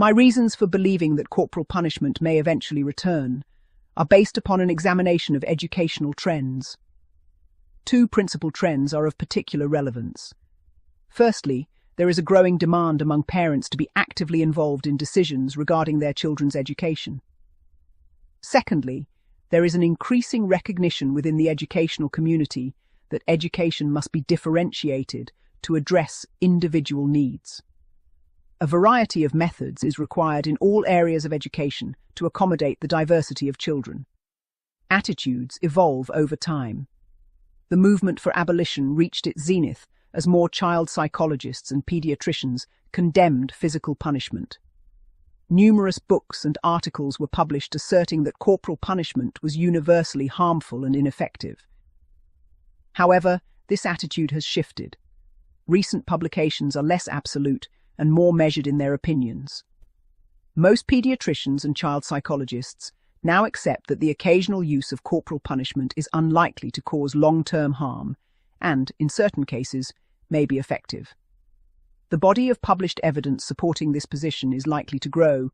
My reasons for believing that corporal punishment may eventually return are based upon an examination of educational trends. Two principal trends are of particular relevance. Firstly, there is a growing demand among parents to be actively involved in decisions regarding their children's education. Secondly, there is an increasing recognition within the educational community that education must be differentiated to address individual needs. A variety of methods is required in all areas of education to accommodate the diversity of children. Attitudes evolve over time. The movement for abolition reached its zenith as more child psychologists and pediatricians condemned physical punishment. Numerous books and articles were published asserting that corporal punishment was universally harmful and ineffective. However, this attitude has shifted. Recent publications are less absolute and more measured in their opinions. Most pediatricians and child psychologists now accept that the occasional use of corporal punishment is unlikely to cause long-term harm and, in certain cases, may be effective. The body of published evidence supporting this position is likely to grow,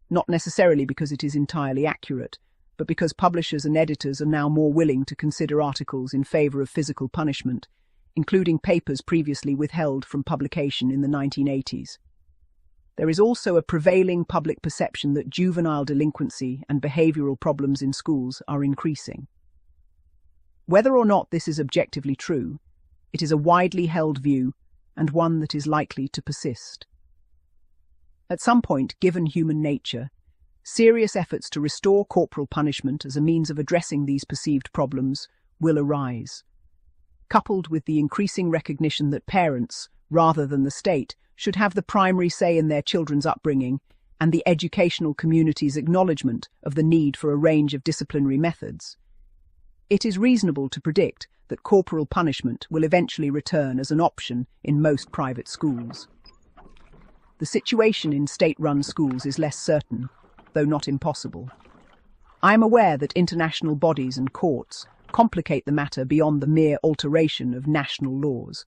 not necessarily because it is entirely accurate, but because publishers and editors are now more willing to consider articles in favor of physical punishment, including papers previously withheld from publication in the 1980s. There is also a prevailing public perception that juvenile delinquency and behavioral problems in schools are increasing. Whether or not this is objectively true, it is a widely held view and one that is likely to persist. At some point, given human nature, serious efforts to restore corporal punishment as a means of addressing these perceived problems will arise. Coupled with the increasing recognition that parents, rather than the state, should have the primary say in their children's upbringing, and the educational community's acknowledgement of the need for a range of disciplinary methods, it is reasonable to predict that corporal punishment will eventually return as an option in most private schools. The situation in state-run schools is less certain, though not impossible. I am aware that international bodies and courts complicate the matter beyond the mere alteration of national laws.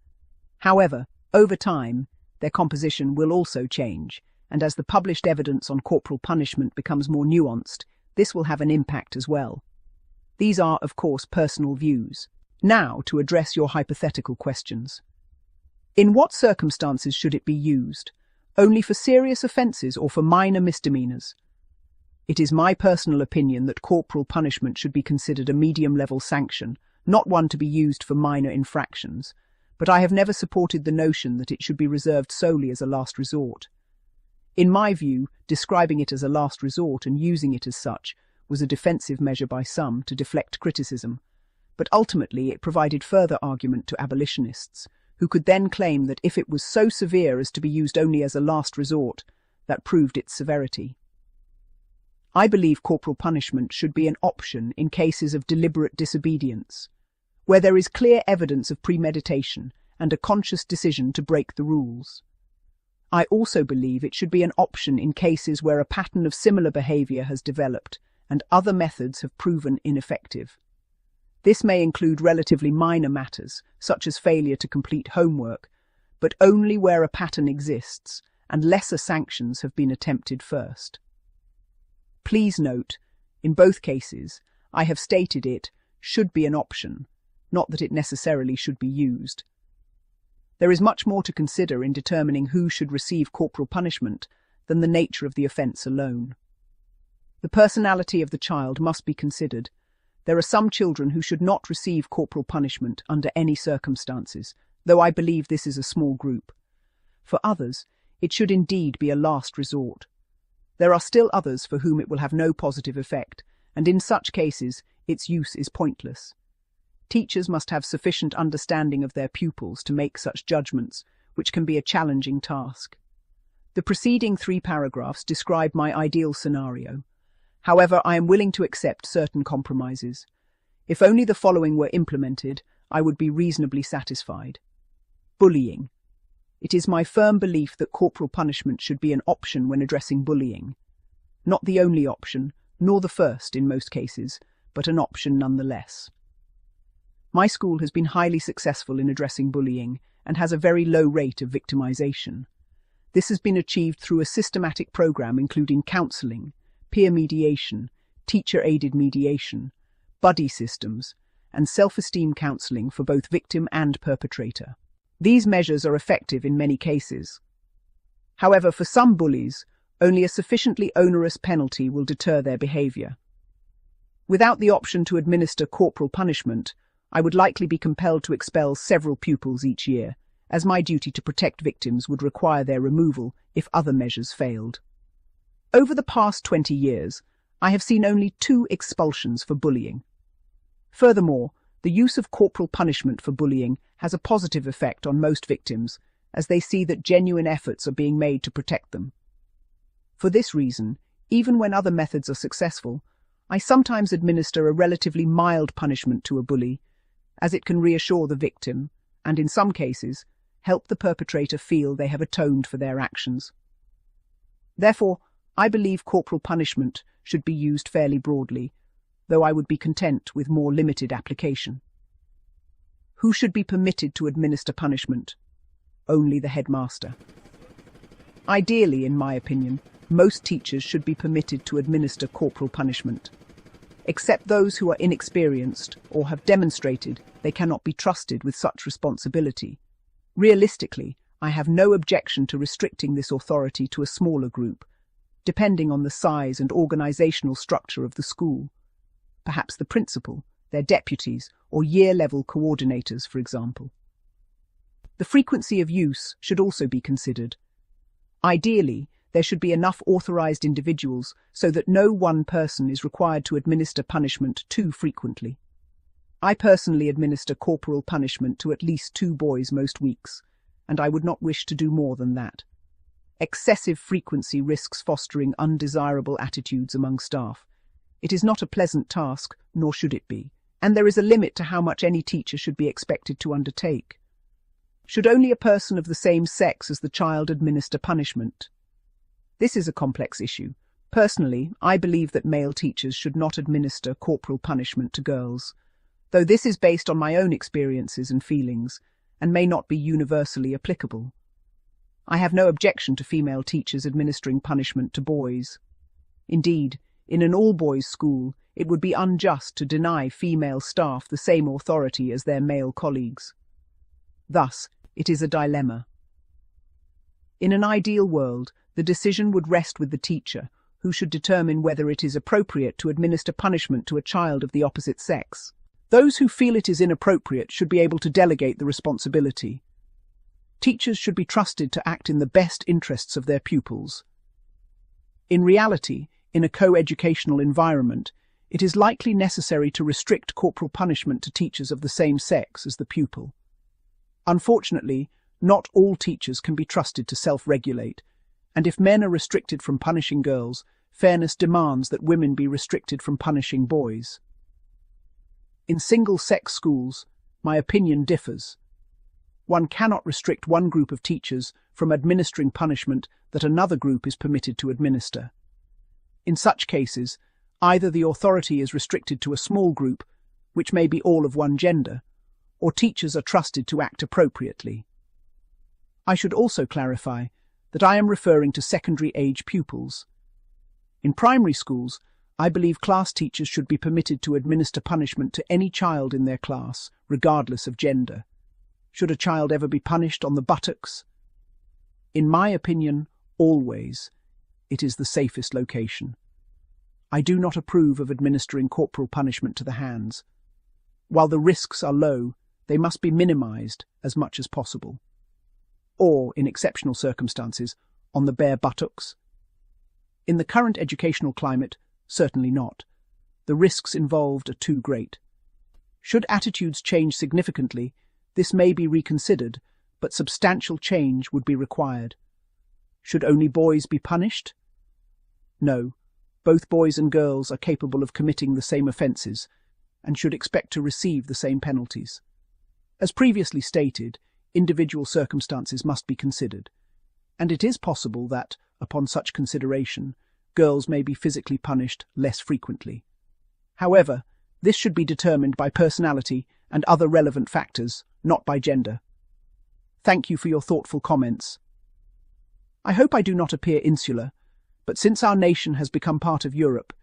However, over time, their composition will also change, and as the published evidence on corporal punishment becomes more nuanced, this will have an impact as well. These are, of course, personal views. Now, to address your hypothetical questions. In what circumstances should it be used? Only for serious offences or for minor misdemeanours? It is my personal opinion that corporal punishment should be considered a medium-level sanction, not one to be used for minor infractions, but I have never supported the notion that it should be reserved solely as a last resort. In my view, describing it as a last resort and using it as such was a defensive measure by some to deflect criticism, but ultimately it provided further argument to abolitionists, who could then claim that if it was so severe as to be used only as a last resort, that proved its severity. I believe corporal punishment should be an option in cases of deliberate disobedience, where there is clear evidence of premeditation and a conscious decision to break the rules. I also believe it should be an option in cases where a pattern of similar behaviour has developed and other methods have proven ineffective. This may include relatively minor matters, such as failure to complete homework, but only where a pattern exists and lesser sanctions have been attempted first. Please note, in both cases, I have stated it should be an option, not that it necessarily should be used. There is much more to consider in determining who should receive corporal punishment than the nature of the offence alone. The personality of the child must be considered. There are some children who should not receive corporal punishment under any circumstances, though I believe this is a small group. For others, it should indeed be a last resort. There are still others for whom it will have no positive effect, and in such cases, its use is pointless. Teachers must have sufficient understanding of their pupils to make such judgments, which can be a challenging task. The preceding 3 paragraphs describe my ideal scenario. However, I am willing to accept certain compromises. If only the following were implemented, I would be reasonably satisfied. Bullying. It is my firm belief that corporal punishment should be an option when addressing bullying. Not the only option, nor the first in most cases, but an option nonetheless. My school has been highly successful in addressing bullying and has a very low rate of victimization. This has been achieved through a systematic program including counseling, peer mediation, teacher-aided mediation, buddy systems, and self-esteem counseling for both victim and perpetrator. These measures are effective in many cases. However, for some bullies, only a sufficiently onerous penalty will deter their behavior. Without the option to administer corporal punishment, I would likely be compelled to expel several pupils each year, as my duty to protect victims would require their removal if other measures failed. Over the past 20 years, I have seen only 2 expulsions for bullying. Furthermore, the use of corporal punishment for bullying has a positive effect on most victims, as they see that genuine efforts are being made to protect them. For this reason, even when other methods are successful, I sometimes administer a relatively mild punishment to a bully, as it can reassure the victim, and in some cases, help the perpetrator feel they have atoned for their actions. Therefore, I believe corporal punishment should be used fairly broadly, though I would be content with more limited application. Who should be permitted to administer punishment? Only the headmaster. Ideally, in my opinion, most teachers should be permitted to administer corporal punishment, except those who are inexperienced or have demonstrated they cannot be trusted with such responsibility. Realistically, I have no objection to restricting this authority to a smaller group, depending on the size and organizational structure of the school. Perhaps the principal, their deputies, or year-level coordinators, for example. The frequency of use should also be considered. Ideally, there should be enough authorized individuals so that no one person is required to administer punishment too frequently. I personally administer corporal punishment to at least 2 boys most weeks, and I would not wish to do more than that. Excessive frequency risks fostering undesirable attitudes among staff. It is not a pleasant task, nor should it be, and there is a limit to how much any teacher should be expected to undertake. Should only a person of the same sex as the child administer punishment? This is a complex issue. Personally, I believe that male teachers should not administer corporal punishment to girls, though this is based on my own experiences and feelings, and may not be universally applicable. I have no objection to female teachers administering punishment to boys. Indeed, in an all-boys school, it would be unjust to deny female staff the same authority as their male colleagues. Thus, it is a dilemma. In an ideal world, the decision would rest with the teacher, who should determine whether it is appropriate to administer punishment to a child of the opposite sex. Those who feel it is inappropriate should be able to delegate the responsibility. Teachers should be trusted to act in the best interests of their pupils. In reality, in a co-educational environment, it is likely necessary to restrict corporal punishment to teachers of the same sex as the pupil. Unfortunately, not all teachers can be trusted to self-regulate, and if men are restricted from punishing girls, fairness demands that women be restricted from punishing boys. In single-sex schools, my opinion differs. One cannot restrict one group of teachers from administering punishment that another group is permitted to administer. In such cases, either the authority is restricted to a small group, which may be all of one gender, or teachers are trusted to act appropriately. I should also clarify that I am referring to secondary-age pupils. In primary schools, I believe class teachers should be permitted to administer punishment to any child in their class, regardless of gender. Should a child ever be punished on the buttocks? In my opinion, always, it is the safest location. I do not approve of administering corporal punishment to the hands. While the risks are low, they must be minimized as much as possible. Or, in exceptional circumstances, on the bare buttocks. In the current educational climate, certainly not. The risks involved are too great. Should attitudes change significantly, this may be reconsidered, but substantial change would be required. Should only boys be punished? No, both boys and girls are capable of committing the same offences and should expect to receive the same penalties. As previously stated, individual circumstances must be considered, and it is possible that, upon such consideration, girls may be physically punished less frequently. However, this should be determined by personality and other relevant factors, not by gender. Thank you for your thoughtful comments. I hope I do not appear insular, but since our nation has become part of Europe,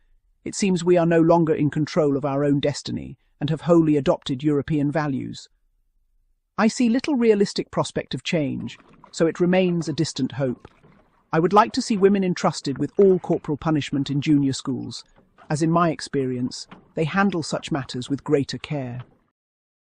it seems we are no longer in control of our own destiny and have wholly adopted European values. I see little realistic prospect of change, so it remains a distant hope. I would like to see women entrusted with all corporal punishment in junior schools, as in my experience, they handle such matters with greater care.